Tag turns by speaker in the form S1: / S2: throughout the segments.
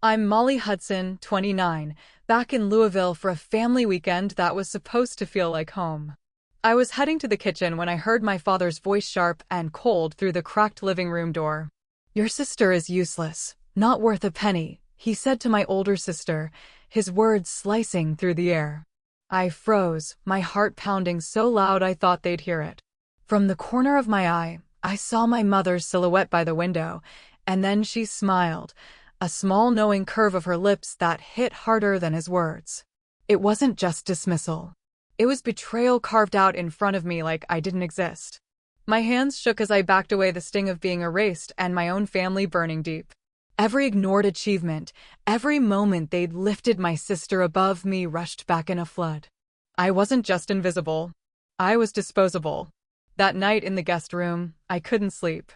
S1: I'm Molly Hudson, 29, back in Louisville for a family weekend that was supposed to feel like home. I was heading to the kitchen when I heard my father's voice sharp and cold through the cracked living room door. "Your sister is useless, not worth a penny," he said to my older sister, his words slicing through the air. I froze, my heart pounding so loud I thought they'd hear it. From the corner of my eye, I saw my mother's silhouette by the window, and then she smiled, a small knowing curve of her lips that hit harder than his words. It wasn't just dismissal. It was betrayal carved out in front of me like I didn't exist. My hands shook as I backed away, the sting of being erased and my own family burning deep. Every ignored achievement, every moment they'd lifted my sister above me rushed back in a flood. I wasn't just invisible. I was disposable. That night in the guest room, I couldn't sleep.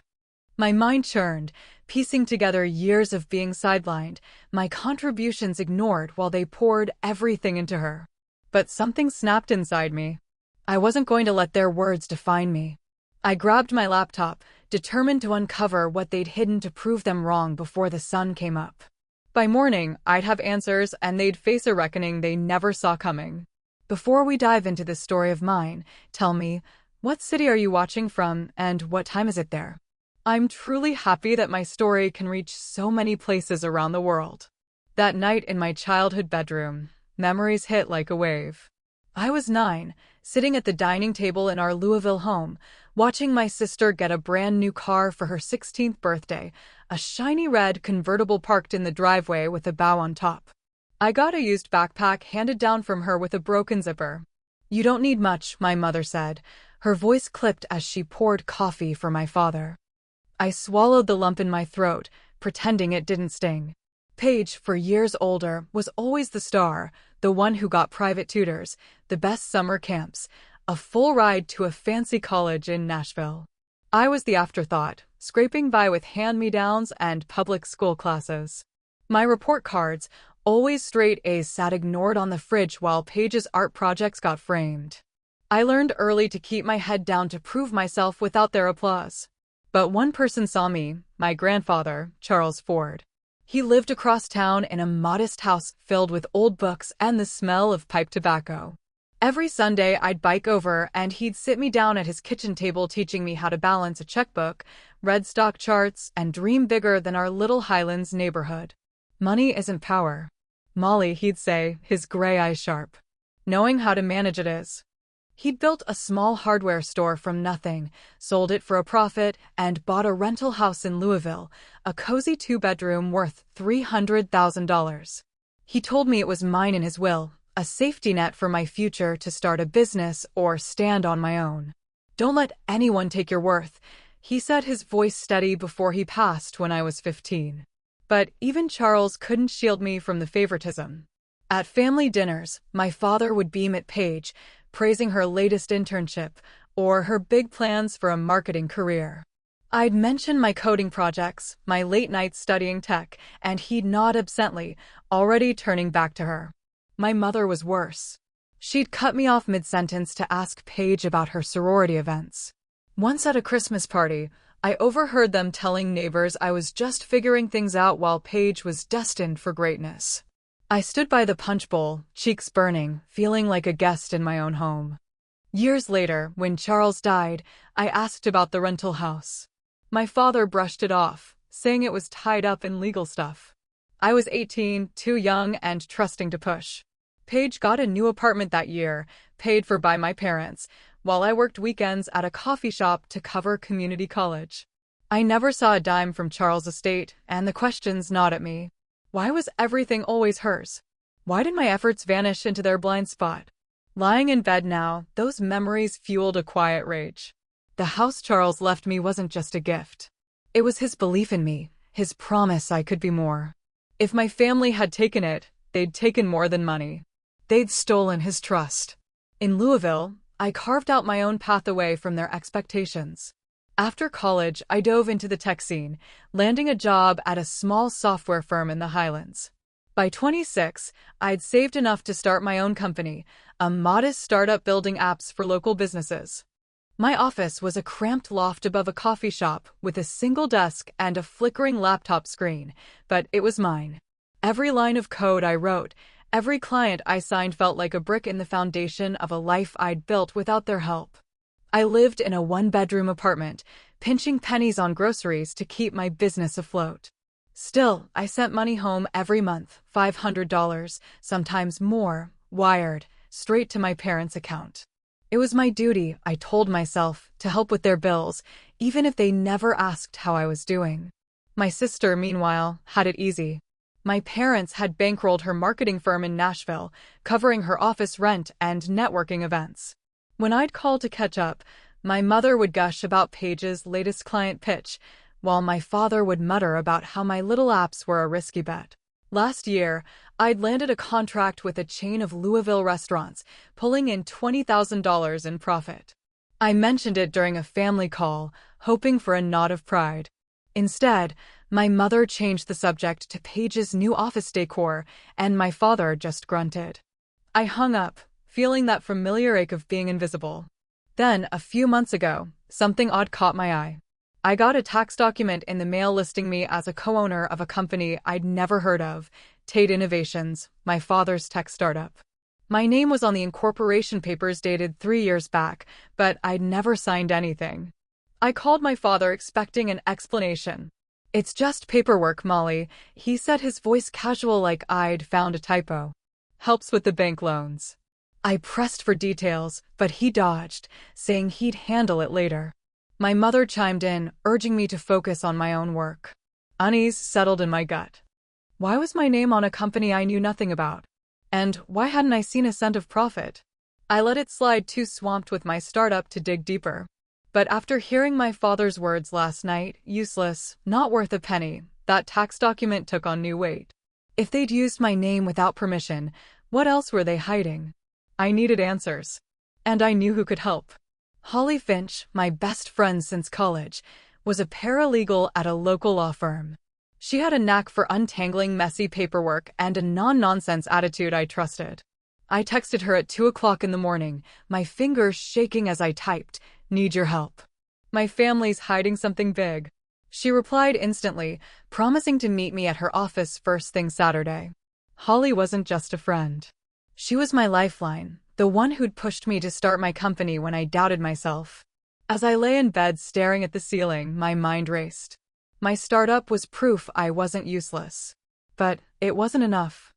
S1: My mind churned, piecing together years of being sidelined, my contributions ignored while they poured everything into her. But something snapped inside me. I wasn't going to let their words define me. I grabbed my laptop, determined to uncover what they'd hidden to prove them wrong before the sun came up. By morning, I'd have answers and they'd face a reckoning they never saw coming. Before we dive into this story of mine, tell me, what city are you watching from and what time is it there? I'm truly happy that my story can reach so many places around the world. That night in my childhood bedroom, memories hit like a wave. I was 9, sitting at the dining table in our Louisville home, watching my sister get a brand new car for her 16th birthday, a shiny red convertible parked in the driveway with a bow on top. I got a used backpack handed down from her with a broken zipper. "You don't need much," my mother said, her voice clipped as she poured coffee for my father. I swallowed the lump in my throat, pretending it didn't sting. Paige, for years older, was always the star, the one who got private tutors, the best summer camps, a full ride to a fancy college in Nashville. I was the afterthought, scraping by with hand-me-downs and public school classes. My report cards, always straight A's, sat ignored on the fridge while Paige's art projects got framed. I learned early to keep my head down to prove myself without their applause. But one person saw me, my grandfather, Charles Ford. He lived across town in a modest house filled with old books and the smell of pipe tobacco. Every Sunday I'd bike over and he'd sit me down at his kitchen table teaching me how to balance a checkbook, read stock charts, and dream bigger than our little Highlands neighborhood. "Money isn't power, Molly," he'd say, his gray eyes sharp. "Knowing how to manage it is." He'd built a small hardware store from nothing, sold it for a profit, and bought a rental house in Louisville, a cozy 2-bedroom worth $300,000. He told me it was mine in his will, a safety net for my future to start a business or stand on my own. "Don't let anyone take your worth," he said, his voice steady before he passed when I was 15. But even Charles couldn't shield me from the favoritism. At family dinners, my father would beam at Paige, praising her latest internship or her big plans for a marketing career. I'd mention my coding projects, my late nights studying tech, and he'd nod absently, already turning back to her. My mother was worse. She'd cut me off mid-sentence to ask Paige about her sorority events. Once at a Christmas party, I overheard them telling neighbors I was just figuring things out while Paige was destined for greatness. I stood by the punch bowl, cheeks burning, feeling like a guest in my own home. Years later, when Charles died, I asked about the rental house. My father brushed it off, saying it was tied up in legal stuff. I was 18, too young and trusting to push. Paige got a new apartment that year, paid for by my parents, while I worked weekends at a coffee shop to cover community college. I never saw a dime from Charles' estate, and the questions gnawed at me. Why was everything always hers? Why did my efforts vanish into their blind spot? Lying in bed now, those memories fueled a quiet rage. The house Charles left me wasn't just a gift. It was his belief in me, his promise I could be more. If my family had taken it, they'd taken more than money. They'd stolen his trust. In Louisville, I carved out my own path away from their expectations. After college, I dove into the tech scene, landing a job at a small software firm in the Highlands. By 26, I'd saved enough to start my own company, a modest startup building apps for local businesses. My office was a cramped loft above a coffee shop with a single desk and a flickering laptop screen, but it was mine. Every line of code I wrote, every client I signed felt like a brick in the foundation of a life I'd built without their help. I lived in a one-bedroom apartment, pinching pennies on groceries to keep my business afloat. Still, I sent money home every month, $500, sometimes more, wired, straight to my parents' account. It was my duty, I told myself, to help with their bills, even if they never asked how I was doing. My sister, meanwhile, had it easy. My parents had bankrolled her marketing firm in Nashville, covering her office rent and networking events. When I'd call to catch up, my mother would gush about Paige's latest client pitch, while my father would mutter about how my little apps were a risky bet. Last year, I'd landed a contract with a chain of Louisville restaurants, pulling in $20,000 in profit. I mentioned it during a family call, hoping for a nod of pride. Instead, my mother changed the subject to Paige's new office decor, and my father just grunted. I hung up, feeling that familiar ache of being invisible. Then, a few months ago, something odd caught my eye. I got a tax document in the mail listing me as a co-owner of a company I'd never heard of, Tate Innovations, my father's tech startup. My name was on the incorporation papers dated 3 years back, but I'd never signed anything. I called my father expecting an explanation. "It's just paperwork, Molly," he said, his voice casual like I'd found a typo. "Helps with the bank loans." I pressed for details, but he dodged, saying he'd handle it later. My mother chimed in, urging me to focus on my own work. Unease settled in my gut. Why was my name on a company I knew nothing about? And why hadn't I seen a cent of profit? I let it slide, too swamped with my startup to dig deeper. But after hearing my father's words last night, useless, not worth a penny, that tax document took on new weight. If they'd used my name without permission, what else were they hiding? I needed answers. And I knew who could help. Holly Finch, my best friend since college, was a paralegal at a local law firm. She had a knack for untangling messy paperwork and a non-nonsense attitude I trusted. I texted her at 2 o'clock in the morning, my fingers shaking as I typed, "Need your help. My family's hiding something big." She replied instantly, promising to meet me at her office first thing Saturday. Holly wasn't just a friend. She was my lifeline, the one who'd pushed me to start my company when I doubted myself. As I lay in bed staring at the ceiling, my mind raced. My startup was proof I wasn't useless. But it wasn't enough.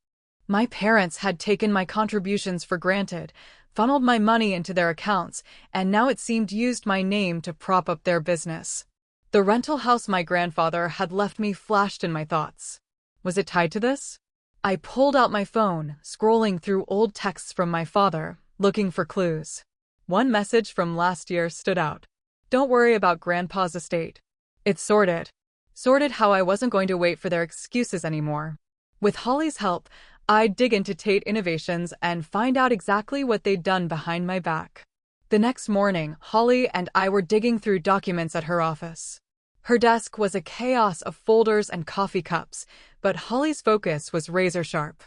S1: My parents had taken my contributions for granted, funneled my money into their accounts, and now it seemed used my name to prop up their business. The rental house my grandfather had left me flashed in my thoughts. Was it tied to this? I pulled out my phone, scrolling through old texts from my father, looking for clues. One message from last year stood out. "Don't worry about Grandpa's estate. It's sorted." Sorted how I wasn't going to wait for their excuses anymore. With Holly's help, I'd dig into Tate Innovations and find out exactly what they'd done behind my back. The next morning, Holly and I were digging through documents at her office. Her desk was a chaos of folders and coffee cups, but Holly's focus was razor-sharp.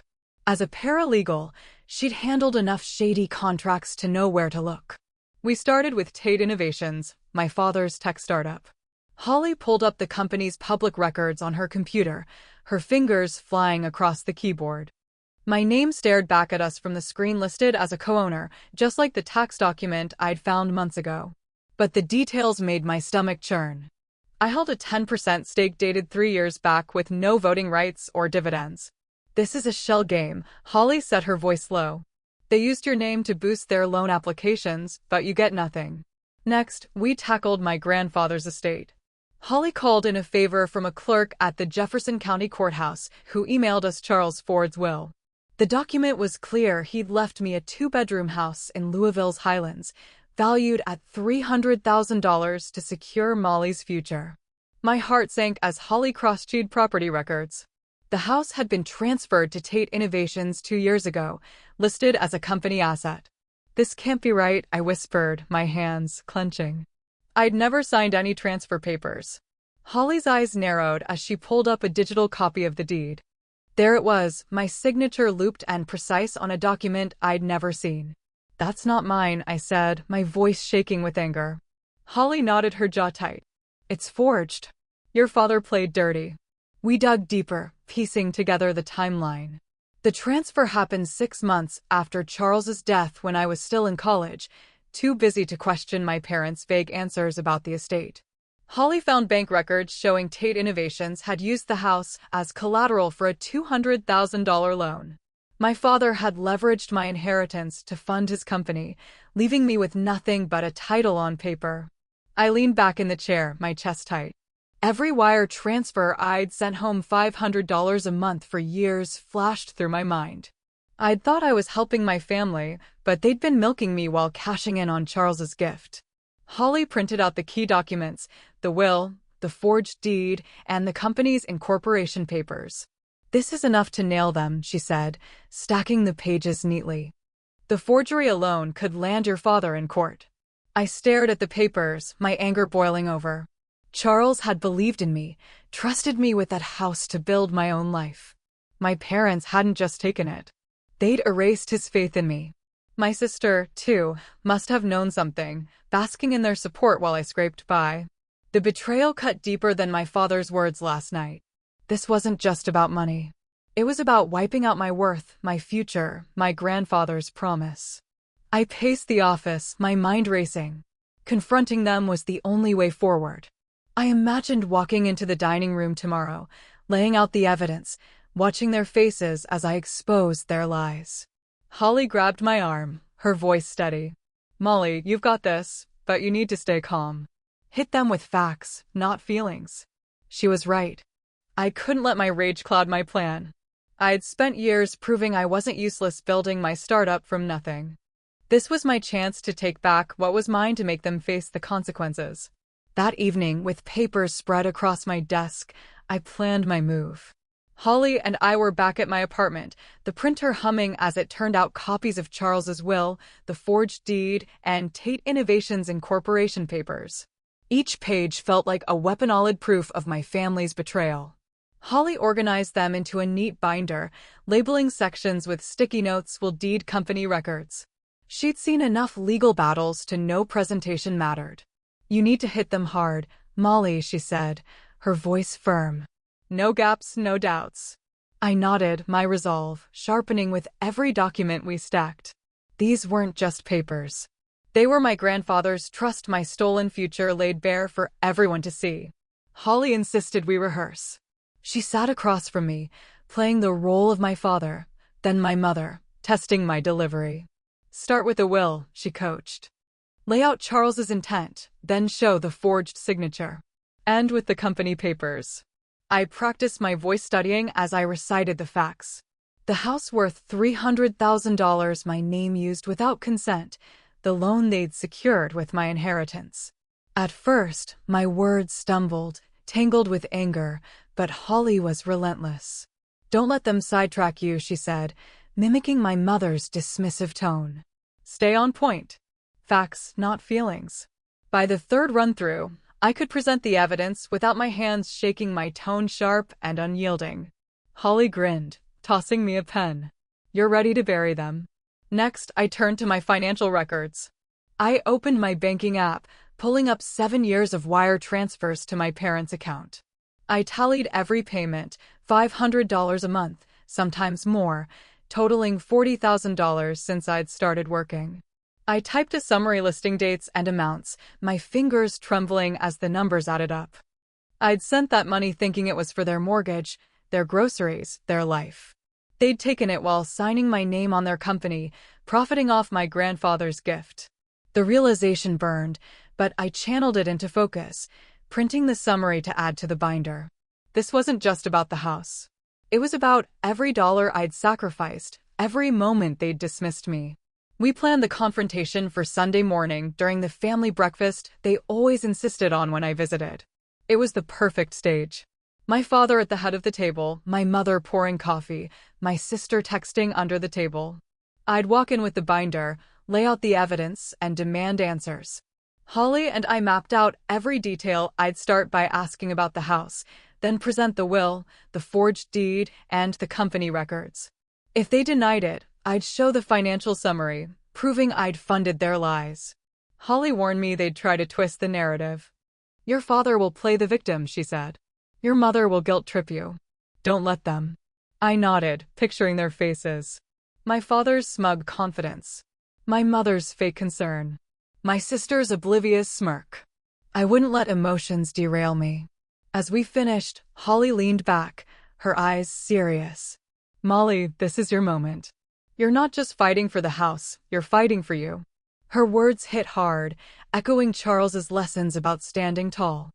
S1: As a paralegal, she'd handled enough shady contracts to know where to look. We started with Tate Innovations, my father's tech startup. Holly pulled up the company's public records on her computer, her fingers flying across the keyboard. My name stared back at us from the screen listed as a co-owner, just like the tax document I'd found months ago. But the details made my stomach churn. I held a 10% stake dated 3 years back with no voting rights or dividends. "This is a shell game," Holly said, her voice low. "They used your name to boost their loan applications, but you get nothing." Next, we tackled my grandfather's estate. Holly called in a favor from a clerk at the Jefferson County Courthouse who emailed us Charles Ford's will. The document was clear. He'd left me a 2-bedroom house in Louisville's Highlands, valued at $300,000 to secure Molly's future. My heart sank as Holly cross-checked property records. The house had been transferred to Tate Innovations 2 years ago, listed as a company asset. "This can't be right," I whispered, my hands clenching. I'd never signed any transfer papers. Holly's eyes narrowed as she pulled up a digital copy of the deed. There it was, my signature looped and precise on a document I'd never seen. "That's not mine," I said, my voice shaking with anger. Holly nodded, her jaw tight. "It's forged. Your father played dirty." We dug deeper, piecing together the timeline. The transfer happened 6 months after Charles's death when I was still in college, too busy to question my parents' vague answers about the estate. Holly found bank records showing Tate Innovations had used the house as collateral for a $200,000 loan. My father had leveraged my inheritance to fund his company, leaving me with nothing but a title on paper. I leaned back in the chair, my chest tight. Every wire transfer I'd sent home $500 a month for years flashed through my mind. I'd thought I was helping my family, but they'd been milking me while cashing in on Charles's gift. Holly printed out the key documents, the will, the forged deed, and the company's incorporation papers. "This is enough to nail them," she said, stacking the pages neatly. "The forgery alone could land your father in court." I stared at the papers, my anger boiling over. Charles had believed in me, trusted me with that house to build my own life. My parents hadn't just taken it. They'd erased his faith in me. My sister, too, must have known something, basking in their support while I scraped by. The betrayal cut deeper than my father's words last night. This wasn't just about money. It was about wiping out my worth, my future, my grandfather's promise. I paced the office, my mind racing. Confronting them was the only way forward. I imagined walking into the dining room tomorrow, laying out the evidence, watching their faces as I exposed their lies. Holly grabbed my arm, her voice steady. "Molly, you've got this, but you need to stay calm. Hit them with facts, not feelings." She was right. I couldn't let my rage cloud my plan. I'd spent years proving I wasn't useless building my startup from nothing. This was my chance to take back what was mine to make them face the consequences. That evening, with papers spread across my desk, I planned my move. Holly and I were back at my apartment, the printer humming as it turned out copies of Charles's will, the forged deed, and Tate Innovations incorporation papers. Each page felt like a weaponized proof of my family's betrayal. Holly organized them into a neat binder, labeling sections with sticky notes will deed company records. She'd seen enough legal battles to know presentation mattered. "You need to hit them hard, Molly," she said, her voice firm. "No gaps, no doubts." I nodded, my resolve sharpening with every document we stacked. These weren't just papers. They were my grandfather's trust, my stolen future laid bare for everyone to see. Holly insisted we rehearse. She sat across from me, playing the role of my father, then my mother, testing my delivery. "Start with the will," she coached. "Lay out Charles's intent, then show the forged signature. End with the company papers." I practiced my voice studying as I recited the facts. The house worth $300,000 my name used without consent, the loan they'd secured with my inheritance. At first, my words stumbled, tangled with anger, but Holly was relentless. "Don't let them sidetrack you," she said, mimicking my mother's dismissive tone. "Stay on point. Facts, not feelings." By the third run-through, I could present the evidence without my hands shaking, my tone sharp and unyielding. Holly grinned, tossing me a pen. "You're ready to bury them." Next, I turned to my financial records. I opened my banking app, pulling up 7 years of wire transfers to my parents' account. I tallied every payment, $500 a month, sometimes more, totaling $40,000 since I'd started working. I typed a summary listing dates and amounts, my fingers trembling as the numbers added up. I'd sent that money thinking it was for their mortgage, their groceries, their life. They'd taken it while signing my name on their company, profiting off my grandfather's gift. The realization burned, but I channeled it into focus, printing the summary to add to the binder. This wasn't just about the house. It was about every dollar I'd sacrificed, every moment they'd dismissed me. We planned the confrontation for Sunday morning during the family breakfast they always insisted on when I visited. It was the perfect stage. My father at the head of the table, my mother pouring coffee, my sister texting under the table. I'd walk in with the binder, lay out the evidence, and demand answers. Holly and I mapped out every detail. I'd start by asking about the house, then present the will, the forged deed, and the company records. If they denied it, I'd show the financial summary, proving I'd funded their lies. Holly warned me they'd try to twist the narrative. "Your father will play the victim," she said. "Your mother will guilt trip you." Don't let them. I nodded, picturing their faces. My father's smug confidence. My mother's fake concern. My sister's oblivious smirk. I wouldn't let emotions derail me. As we finished, Holly leaned back, her eyes serious. Molly, this is your moment. You're not just fighting for the house, you're fighting for you. Her words hit hard, echoing Charles's lessons about standing tall.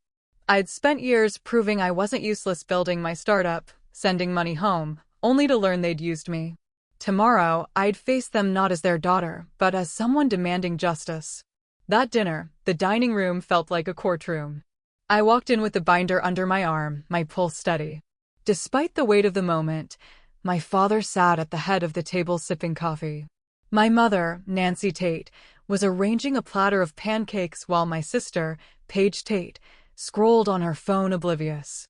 S1: I'd spent years proving I wasn't useless building my startup, sending money home, only to learn they'd used me. Tomorrow, I'd face them not as their daughter, but as someone demanding justice. That dinner, the dining room felt like a courtroom. I walked in with the binder under my arm, my pulse steady. Despite the weight of the moment, my father sat at the head of the table sipping coffee. My mother, Nancy Tate, was arranging a platter of pancakes while my sister, Paige Tate, scrolled on her phone oblivious.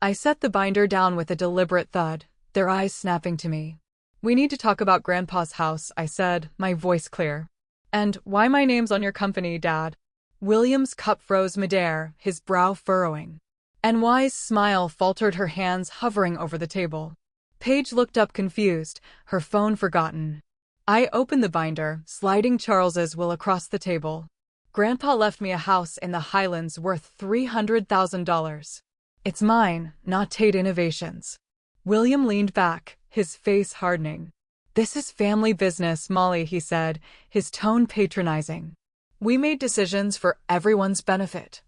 S1: I set the binder down with a deliberate thud, their eyes snapping to me. We need to talk about Grandpa's house, I said, my voice clear. And why my name's on your company, Dad? William's cup froze midair, his brow furrowing. NY's smile faltered, her hands hovering over the table. Paige looked up confused, her phone forgotten. I opened the binder, sliding Charles's will across the table. Grandpa left me a house in the Highlands worth $300,000. It's mine, not Tate Innovations. William leaned back, his face hardening. This is family business, Molly, he said, his tone patronizing. We made decisions for everyone's benefit.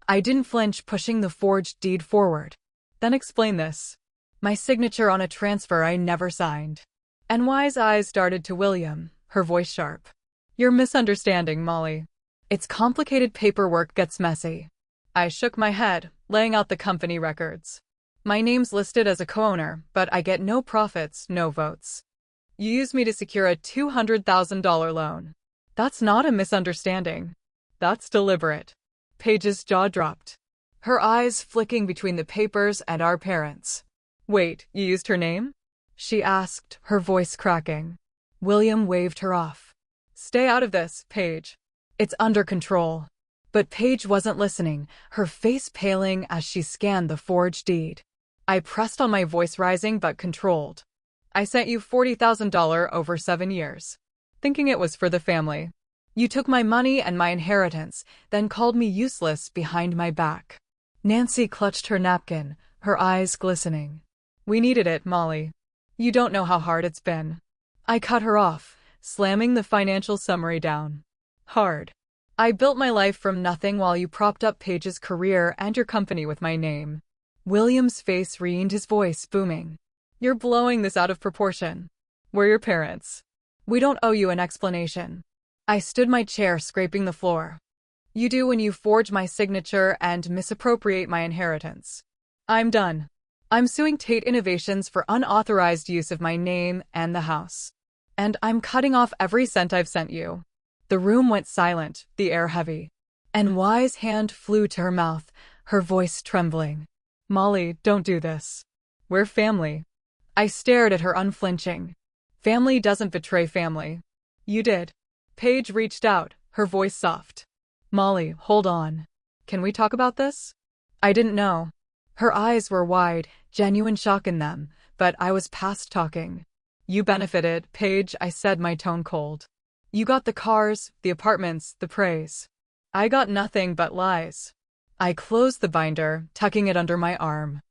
S1: I didn't flinch, pushing the forged deed forward. Then explain this. My signature on a transfer I never signed. NY's eyes darted to William, her voice sharp. You're misunderstanding, Molly. It's complicated, paperwork gets messy. I shook my head, laying out the company records. My name's listed as a co-owner, but I get no profits, no votes. You used me to secure a $200,000 loan. That's not a misunderstanding. That's deliberate. Paige's jaw dropped, her eyes flicking between the papers and our parents. Wait, you used her name? She asked, her voice cracking. William waved her off. Stay out of this, Paige. It's under control. But Paige wasn't listening, her face paling as she scanned the forged deed. I pressed on, my voice rising but controlled. I sent you $40,000 over 7 years, thinking it was for the family. You took my money and my inheritance, then called me useless behind my back. Nancy clutched her napkin, her eyes glistening. We needed it, Molly. You don't know how hard it's been. I cut her off, slamming the financial summary down. Hard. I built my life from nothing while you propped up Paige's career and your company with my name. William's face reened, his voice booming. You're blowing this out of proportion. We're your parents. We don't owe you an explanation. I stood my chair, scraping the floor. You do when you forge my signature and misappropriate my inheritance. I'm done. I'm suing Tate Innovations for unauthorized use of my name and the house. And I'm cutting off every cent I've sent you. The room went silent, the air heavy. NY's hand flew to her mouth, her voice trembling. Molly, don't do this. We're family. I stared at her, unflinching. Family doesn't betray family. You did. Paige reached out, her voice soft. Molly, hold on. Can we talk about this? I didn't know. Her eyes were wide, genuine shock in them, but I was past talking. You benefited, Paige, I said, my tone cold. You got the cars, the apartments, the praise. I got nothing but lies. I closed the binder, tucking it under my arm.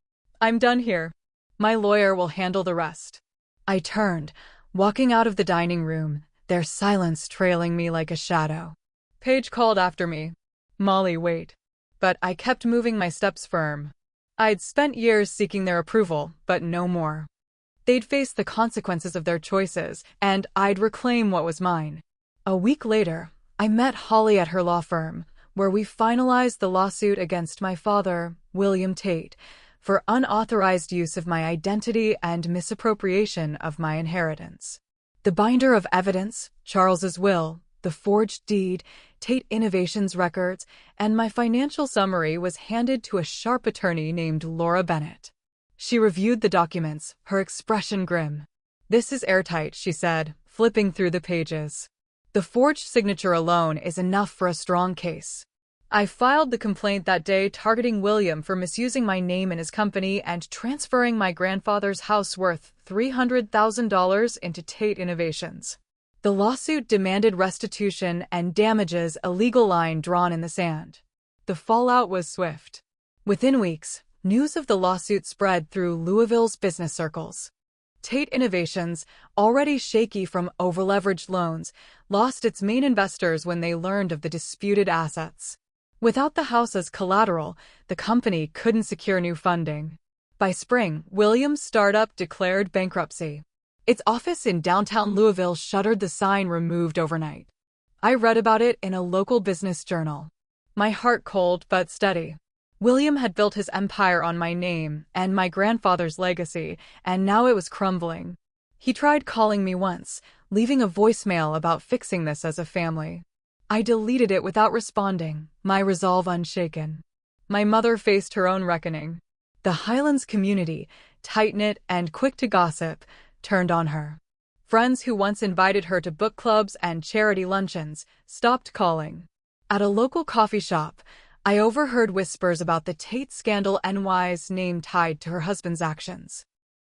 S1: I'm done here. My lawyer will handle the rest. I turned, walking out of the dining room, their silence trailing me like a shadow. Paige called after me. Molly, wait. But I kept moving, my steps firm. I'd spent years seeking their approval, but no more. They'd face the consequences of their choices, and I'd reclaim what was mine. A week later, I met Holly at her law firm, where we finalized the lawsuit against my father, William Tate, for unauthorized use of my identity and misappropriation of my inheritance. The binder of evidence, Charles's will, the forged deed, Tate Innovations records, and my financial summary was handed to a sharp attorney named Laura Bennett. She reviewed the documents, her expression grim. This is airtight, she said, flipping through the pages. The forged signature alone is enough for a strong case. I filed the complaint that day targeting William for misusing my name in his company and transferring my grandfather's house worth $300,000 into Tate Innovations. The lawsuit demanded restitution and damages, a legal line drawn in the sand. The fallout was swift. Within weeks, news of the lawsuit spread through Louisville's business circles. Tate Innovations, already shaky from overleveraged loans, lost its main investors when they learned of the disputed assets. Without the house as collateral, the company couldn't secure new funding. By spring, Williams' startup declared bankruptcy. Its office in downtown Louisville shuttered, the sign removed overnight. I read about it in a local business journal. My heart cold but steady. William had built his empire on my name and my grandfather's legacy, and now it was crumbling. He tried calling me once, leaving a voicemail about fixing this as a family. I deleted it without responding, my resolve unshaken. My mother faced her own reckoning. The Highlands community, tight-knit and quick to gossip, turned on her. Friends who once invited her to book clubs and charity luncheons stopped calling. At a local coffee shop, I overheard whispers about the Tate scandal, NY's name tied to her husband's actions.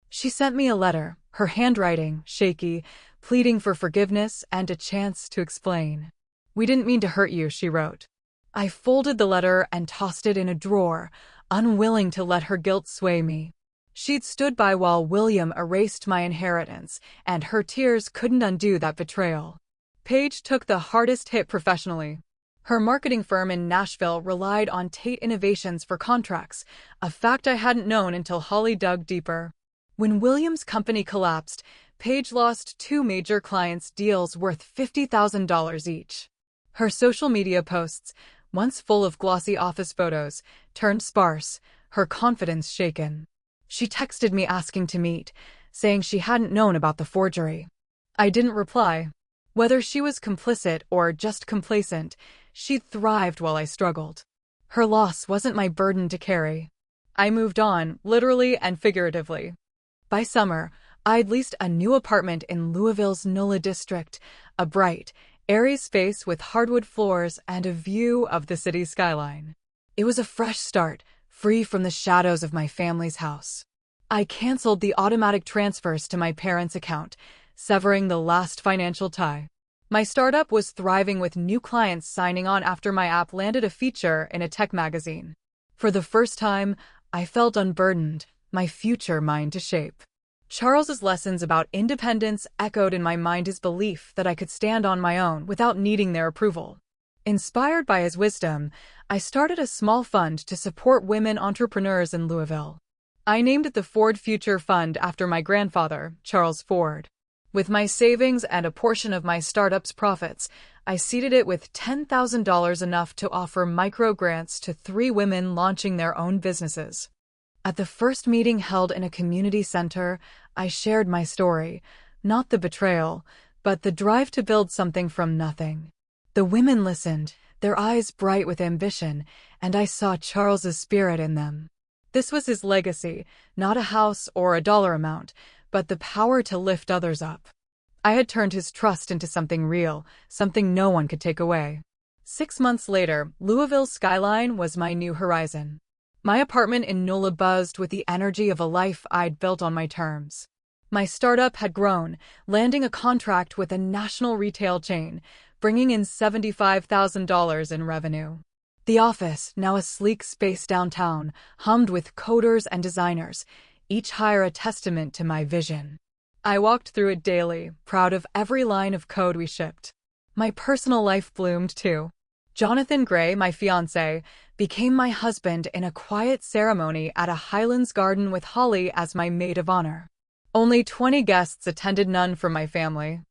S1: She sent me a letter, her handwriting shaky, pleading for forgiveness and a chance to explain. "We didn't mean to hurt you," she wrote. I folded the letter and tossed it in a drawer, unwilling to let her guilt sway me. She'd stood by while William erased my inheritance, and her tears couldn't undo that betrayal. Paige took the hardest hit professionally. Her marketing firm in Nashville relied on Tate Innovations for contracts, a fact I hadn't known until Holly dug deeper. When Williams' company collapsed, Paige lost 2 major clients' deals worth $50,000 each. Her social media posts, once full of glossy office photos, turned sparse, her confidence shaken. She texted me asking to meet, saying she hadn't known about the forgery. I didn't reply. Whether she was complicit or just complacent, she'd thrived while I struggled. Her loss wasn't my burden to carry. I moved on, literally and figuratively. By summer, I'd leased a new apartment in Louisville's NOLA district, a bright, airy space with hardwood floors and a view of the city skyline. It was a fresh start, free from the shadows of my family's house. I canceled the automatic transfers to my parents' account, severing the last financial tie. My startup was thriving with new clients signing on after my app landed a feature in a tech magazine. For the first time, I felt unburdened, my future mine to shape. Charles's lessons about independence echoed in my mind, his belief that I could stand on my own without needing their approval. Inspired by his wisdom, I started a small fund to support women entrepreneurs in Louisville. I named it the Ford Future Fund after my grandfather, Charles Ford. With my savings and a portion of my startup's profits, I seeded it with $10,000, enough to offer micro grants to 3 women launching their own businesses. At the first meeting held in a community center, I shared my story, not the betrayal, but the drive to build something from nothing. The women listened, their eyes bright with ambition, and I saw Charles's spirit in them. This was his legacy, not a house or a dollar amount, but the power to lift others up. I had turned his trust into something real, something no one could take away. 6 months later, Louisville's skyline was my new horizon. My apartment in NOLA buzzed with the energy of a life I'd built on my terms. My startup had grown, landing a contract with a national retail chain, bringing in $75,000 in revenue. The office, now a sleek space downtown, hummed with coders and designers, each hire a testament to my vision. I walked through it daily, proud of every line of code we shipped. My personal life bloomed too. Jonathan Gray, my fiancé, became my husband in a quiet ceremony at a Highlands garden with Holly as my maid of honor. Only 20 guests attended, none from my family.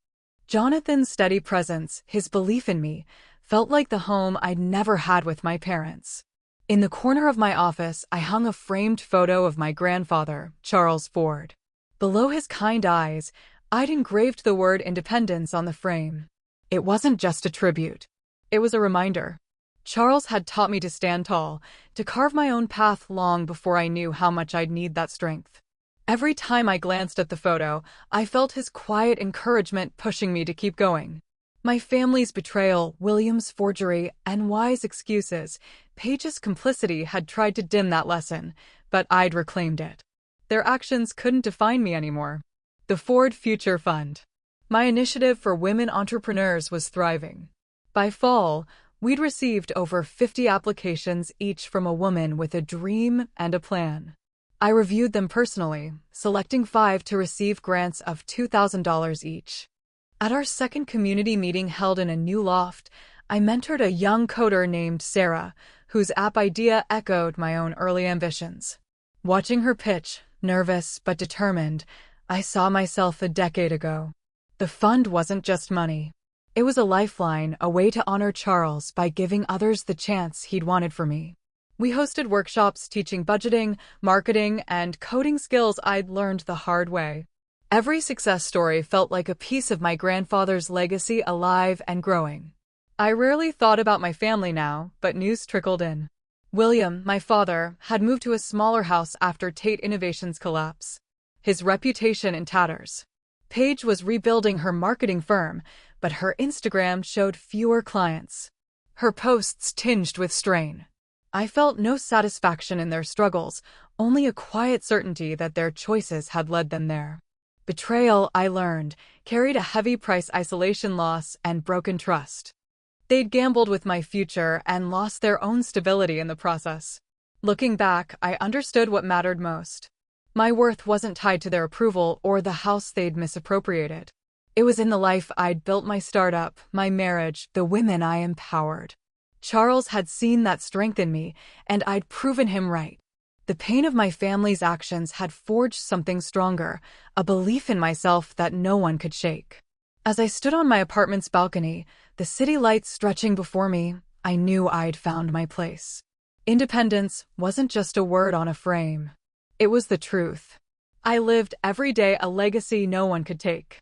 S1: Jonathan's steady presence, his belief in me, felt like the home I'd never had with my parents. In the corner of my office, I hung a framed photo of my grandfather, Charles Ford. Below his kind eyes, I'd engraved the word independence on the frame. It wasn't just a tribute. It was a reminder. Charles had taught me to stand tall, to carve my own path long before I knew how much I'd need that strength. Every time I glanced at the photo, I felt his quiet encouragement pushing me to keep going. My family's betrayal, William's forgery, and Y's excuses, Paige's complicity had tried to dim that lesson, but I'd reclaimed it. Their actions couldn't define me anymore. The Ford Future Fund. My initiative for women entrepreneurs was thriving. By fall, we'd received over 50 applications, each from a woman with a dream and a plan. I reviewed them personally, selecting 5 to receive grants of $2,000 each. At our second community meeting held in a new loft, I mentored a young coder named Sarah, whose app idea echoed my own early ambitions. Watching her pitch, nervous but determined, I saw myself a decade ago. The fund wasn't just money. It was a lifeline, a way to honor Charles by giving others the chance he'd wanted for me. We hosted workshops teaching budgeting, marketing, and coding skills I'd learned the hard way. Every success story felt like a piece of my grandfather's legacy, alive and growing. I rarely thought about my family now, but news trickled in. William, my father, had moved to a smaller house after Tate Innovations' collapse, his reputation in tatters. Paige was rebuilding her marketing firm, but her Instagram showed fewer clients. Her posts tinged with strain. I felt no satisfaction in their struggles, only a quiet certainty that their choices had led them there. Betrayal, I learned, carried a heavy price: isolation, loss, and broken trust. They'd gambled with my future and lost their own stability in the process. Looking back, I understood what mattered most. My worth wasn't tied to their approval or the house they'd misappropriated. It was in the life I'd built: my startup, my marriage, the women I empowered. Charles had seen that strength in me, and I'd proven him right. The pain of my family's actions had forged something stronger, a belief in myself that no one could shake. As I stood on my apartment's balcony, the city lights stretching before me, I knew I'd found my place. Independence wasn't just a word on a frame. It was the truth. I lived every day a legacy no one could take.